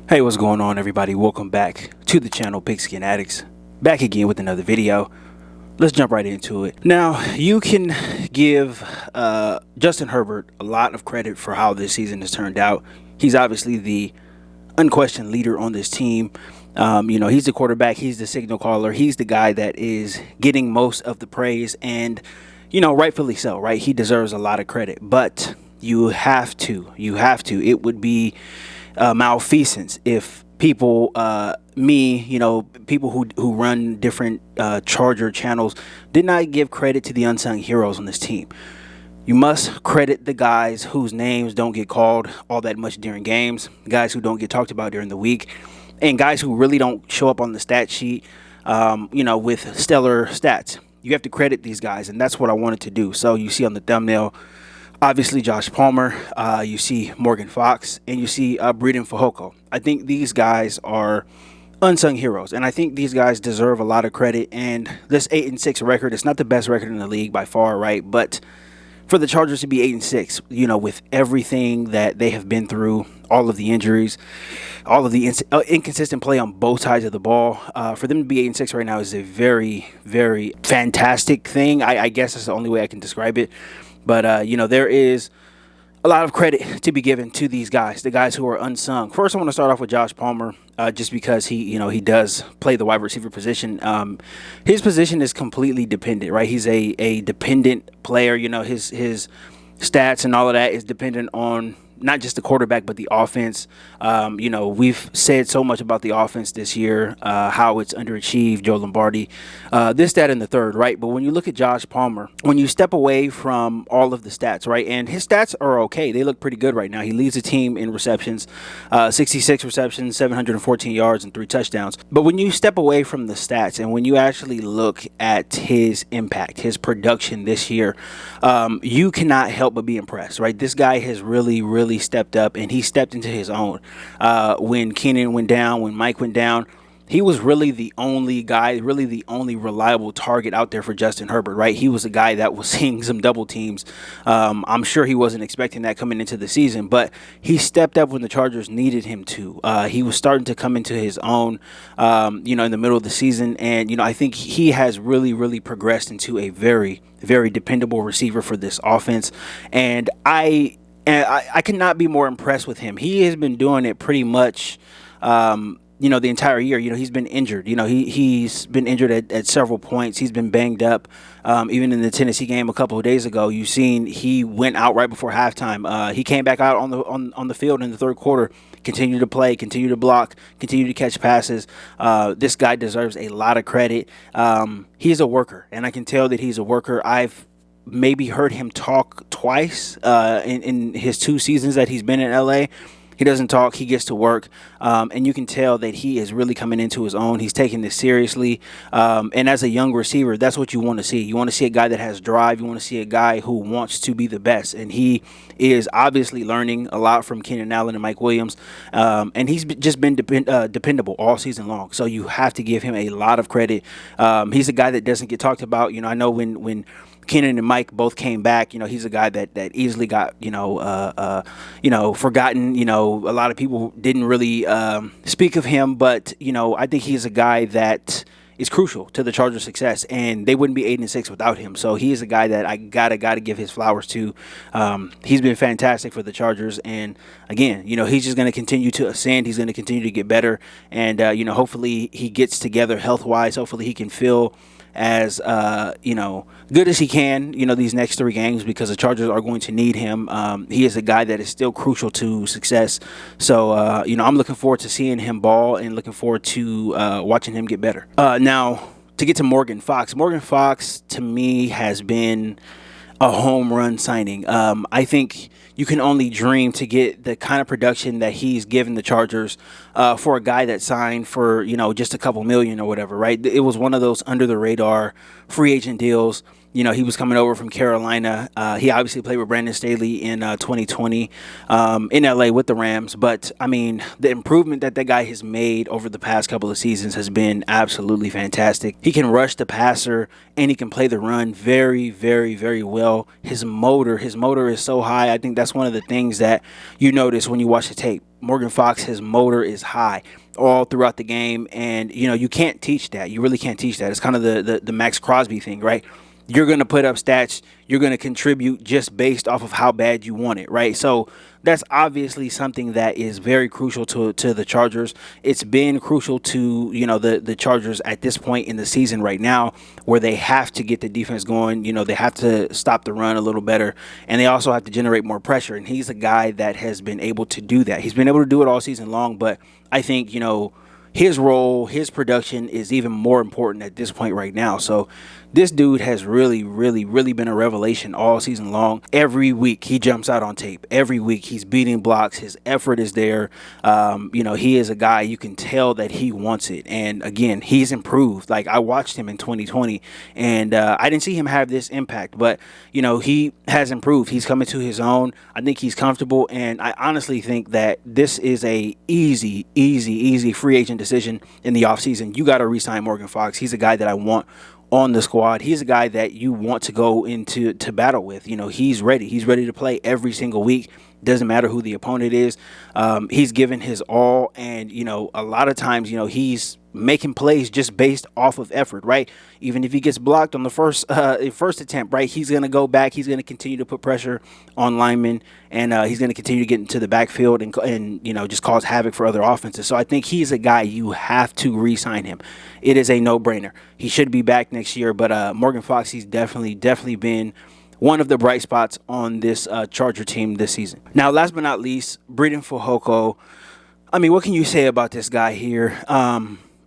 Hey, what's going on, everybody? Welcome back to the channel Pigskin Addicts. Back again with another video. Let's jump right into it. Now, you can give Justin Herbert a lot of credit for how this season has turned out. He's obviously the unquestioned leader on this team. He's the quarterback. He's the signal caller. He's the guy that is getting most of the praise, and rightfully so, right? He deserves a lot of credit, but you have to. It would be malfeasance if people, people who run different Charger channels did not give credit to the unsung heroes on this team. You must credit the guys whose names don't get called all that much during games, guys who don't get talked about during the week, and guys who really don't show up on the stat sheet, with stellar stats. You have to credit these guys, and that's what I wanted to do. So you see on the thumbnail, obviously Josh Palmer, you see Morgan Fox, and you see Breeden Hoko. I think these guys are unsung heroes, and I think these guys deserve a lot of credit. And this 8-6 record, it's not the best record in the league by far, right? But for the Chargers to be 8-6, with everything that they have been through, all of the injuries, all of the inconsistent play on both sides of the ball, for them to be 8-6 right now is a very, very fantastic thing. I guess that's the only way I can describe it. But, there is a lot of credit to be given to these guys, the guys who are unsung. First, I want to start off with Josh Palmer, just because he does play the wide receiver position. His position is completely dependent, right? He's a dependent player. His stats and all of that is dependent on not just the quarterback, but the offense. We've said so much about the offense this year, how it's underachieved, Joe Lombardi, this, that, and the third, right? But when you look at Josh Palmer, when you step away from all of the stats, right, and his stats are okay. They look pretty good right now. He leads the team in receptions, 66 receptions, 714 yards, and 3 touchdowns. But when you step away from the stats and when you actually look at his impact, his production this year, you cannot help but be impressed, right? This guy has really stepped up, and he stepped into his own. When Keenan went down, when Mike went down, he was really the only guy, really the only reliable target out there for Justin Herbert, right? He was a guy that was seeing some double teams. I'm sure he wasn't expecting that coming into the season, but he stepped up when the Chargers needed him to. He was starting to come into his own, in the middle of the season, and I think he has really progressed into a very, very dependable receiver for this offense, and I cannot be more impressed with him. He has been doing it pretty much, the entire year. He's been injured. He's been injured at several points. He's been banged up. Even in the Tennessee game a couple of days ago, you've seen he went out right before halftime. He came back out on the field in the third quarter, continued to play, continued to block, continued to catch passes. This guy deserves a lot of credit. He's a worker, and I can tell that he's a worker. I've maybe heard him talk twice in his 2 seasons that he's been in LA. He doesn't talk, he gets to work, and you can tell that he is really coming into his own. He's taking this seriously, and as a young receiver, that's what you want to see. You want to see a guy that has drive. You want to see a guy who wants to be the best, and he is obviously learning a lot from Keenan Allen and Mike Williams, and he's just been dependable all season long, so you have to give him a lot of credit. He's a guy that doesn't get talked about. I know when Keenan and Mike both came back, he's a guy that easily got, forgotten. A lot of people didn't really speak of him, but, I think he's a guy that is crucial to the Chargers' success, and they wouldn't be 8-6 without him. So he is a guy that I gotta give his flowers to. He's been fantastic for the Chargers, and again, he's just going to continue to ascend. He's going to continue to get better, and hopefully he gets together health-wise. Hopefully he can feel as good as he can these next 3 games, because the Chargers are going to need him. He is a guy that is still crucial to success, so I'm looking forward to seeing him ball and looking forward to watching him get better. Now to get to Morgan Fox to me has been a home run signing. I think you can only dream to get the kind of production that he's given the Chargers for a guy that signed for, just a couple million or whatever, right? It was one of those under the radar free agent deals. You know, he was coming over from Carolina. He obviously played with Brandon Staley in 2020 in LA with the Rams. But I mean, the improvement that guy has made over the past couple of seasons has been absolutely fantastic. He can rush the passer and he can play the run very, very, very well. His motor is so high. I think that's one of the things that you notice when you watch the tape. Morgan Fox, his motor is high all throughout the game, and you know, you can't teach that. You really can't teach that. It's kind of the Max Crosby thing, right? You're going to put up stats, you're going to contribute just based off of how bad you want it, right? So that's obviously something that is very crucial to the Chargers. It's been crucial to, you know, the Chargers at this point in the season right now, where they have to get the defense going. You know, they have to stop the run a little better, and they also have to generate more pressure. And he's a guy that has been able to do that. He's been able to do it all season long, but I think, you know, his role, his production is even more important at this point right now. So this dude has really, really, really been a revelation all season long. Every week he jumps out on tape. Every week he's beating blocks. His effort is there. You know, he is a guy, you can tell that he wants it. And again, he's improved. Like, I watched him in 2020 and I didn't see him have this impact, but you know, he has improved. He's coming to his own. I think he's comfortable, and I honestly think that this is a easy free agent decision in the offseason. You got to re-sign Morgan Fox. He's a guy that I want on the squad. He's a guy that you want to go into battle with. You know, he's ready. He's ready to play every single week. Doesn't matter who the opponent is. He's given his all, and you know, a lot of times, you know, he's making plays just based off of effort, right? Even if he gets blocked on the first attempt, right, he's going to go back. He's going to continue to put pressure on linemen, and he's going to continue to get into the backfield and you know, just cause havoc for other offenses. So I think he's a guy you have to re-sign him. It is a no-brainer. He should be back next year, but Morgan Fox, he's definitely been one of the bright spots on this Charger team this season. Now, last but not least, Breeden Hoko. I mean, what can you say about this guy here?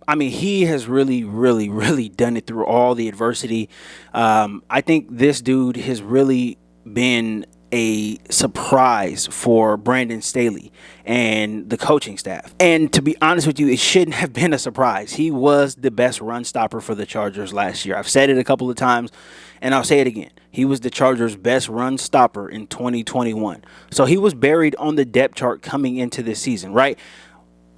I mean, he has really done it through all the adversity. I think this dude has really been a surprise for Brandon Staley and the coaching staff. And to be honest with you, it shouldn't have been a surprise. He was the best run stopper for the Chargers last year. I've said it a couple of times, and I'll say it again. He was the Chargers' best run stopper in 2021. So he was buried on the depth chart coming into this season, right?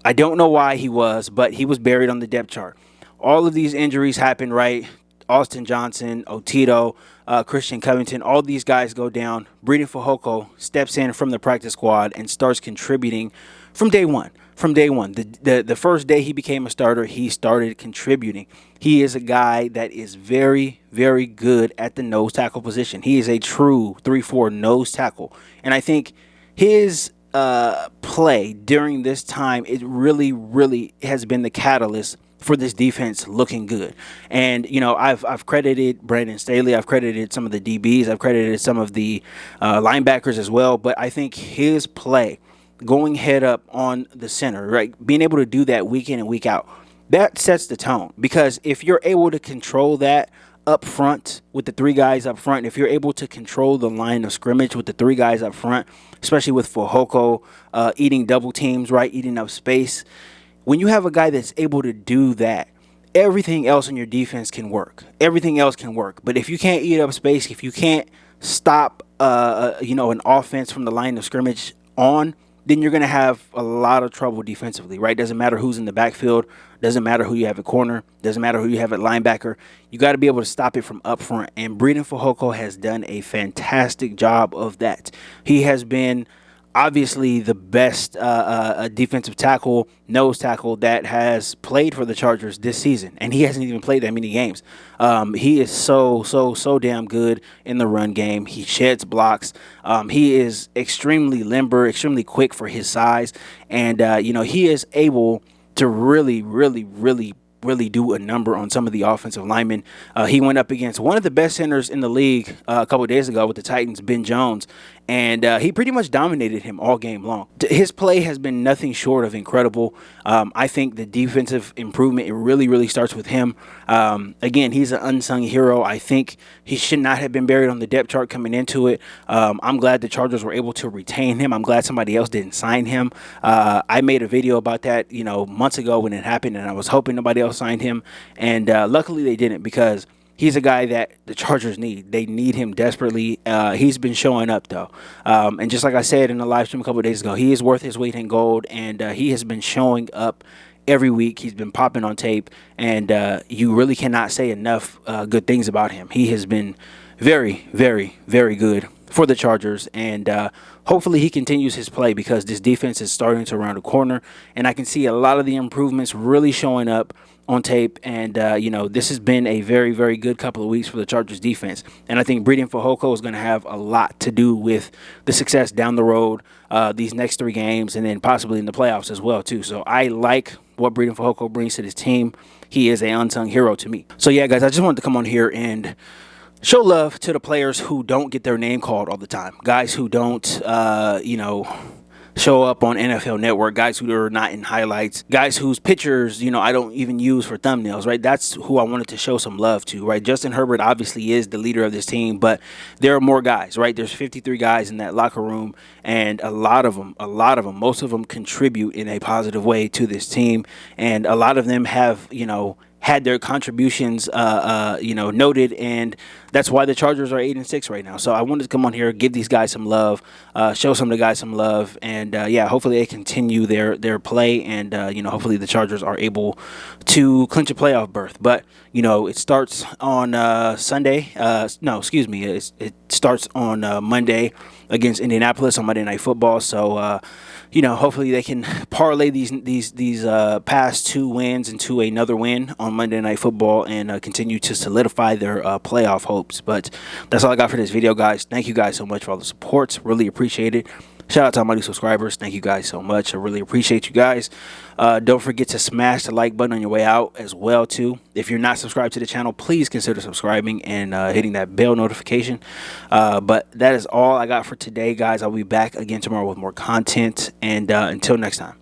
I don't know why he was, but he was buried on the depth chart. All of these injuries happened, right? Austin Johnson, Otito, Christian Covington, all these guys go down. Breeden Hoko steps in from the practice squad and starts contributing from day one. The first day he became a starter, he started contributing. He is a guy that is very good at the nose tackle position. He is a true 3-4 nose tackle. And I think his play during this time, it really has been the catalyst for this defense looking good. And you know, I've credited Brandon Staley, I've credited some of the DBs, I've credited some of the linebackers as well, but I think his play going head up on the center, right, being able to do that week in and week out, that sets the tone. Because if you're able to control that up front with the three guys up front, if you're able to control the line of scrimmage with the three guys up front, especially with Hoko eating double teams, right, eating up space, when you have a guy that's able to do that, everything else in your defense can work. Everything else can work. But if you can't eat up space, if you can't stop you know, an offense from the line of scrimmage on, then you're going to have a lot of trouble defensively, right? Doesn't matter who's in the backfield. Doesn't matter who you have at corner. Doesn't matter who you have at linebacker. You got to be able to stop it from up front. And Breeden Hoko has done a fantastic job of that. He has been obviously the best defensive tackle, nose tackle that has played for the Chargers this season. And he hasn't even played that many games. He is so damn good in the run game. He sheds blocks. He is extremely limber, extremely quick for his size. And, you know, he is able to really do a number on some of the offensive linemen. He went up against one of the best centers in the league a couple of days ago with the Titans, Ben Jones, and he pretty much dominated him all game long. His play has been nothing short of incredible. I think the defensive improvement, it really starts with him. Again, he's an unsung hero. I think he should not have been buried on the depth chart coming into it. I'm glad the Chargers were able to retain him. I'm glad somebody else didn't sign him. I made a video about that, you know, months ago when it happened, and I was hoping nobody else signed him, and luckily they didn't, because he's a guy that the Chargers need. They need him desperately. He's been showing up though, and just like I said in the live stream a couple of days ago, he is worth his weight in gold, and he has been showing up every week. He's been popping on tape, and you really cannot say enough good things about him. He has been very, very, very good for the Chargers, and hopefully he continues his play because this defense is starting to round a corner, and I can see a lot of the improvements really showing up on tape. And this has been a very, very good couple of weeks for the Chargers defense, and I think breeding for Hoko is going to have a lot to do with the success down the road, these next 3 games, and then possibly in the playoffs as well too. So I like what breeding for Hoko brings to this team. He is a unsung hero to me. So yeah, guys, I just wanted to come on here and show love to the players who don't get their name called all the time. Guys who don't, show up on NFL Network. Guys who are not in highlights. Guys whose pictures, I don't even use for thumbnails, right? That's who I wanted to show some love to, right? Justin Herbert obviously is the leader of this team, but there are more guys, right? There's 53 guys in that locker room, and a lot of them, most of them contribute in a positive way to this team, and a lot of them have, had their contributions, noted, and that's why the Chargers are 8-6 right now. So I wanted to come on here, give these guys some love, show some of the guys some love, and hopefully they continue their play, and hopefully the Chargers are able to clinch a playoff berth. But it starts on Sunday. It starts on Monday against Indianapolis on Monday Night Football. So hopefully they can parlay these past 2 wins into another win on Monday Night Football and continue to solidify their playoff hopes. But that's all I got for this video, guys. Thank you guys so much for all the support. Really appreciate it. Shout out to all my new subscribers. Thank you guys so much. I really appreciate you guys. Don't forget to smash the like button on your way out as well too. If you're not subscribed to the channel, please consider subscribing and hitting that bell notification. But that is all I got for today, guys. I'll be back again tomorrow with more content, and until next time.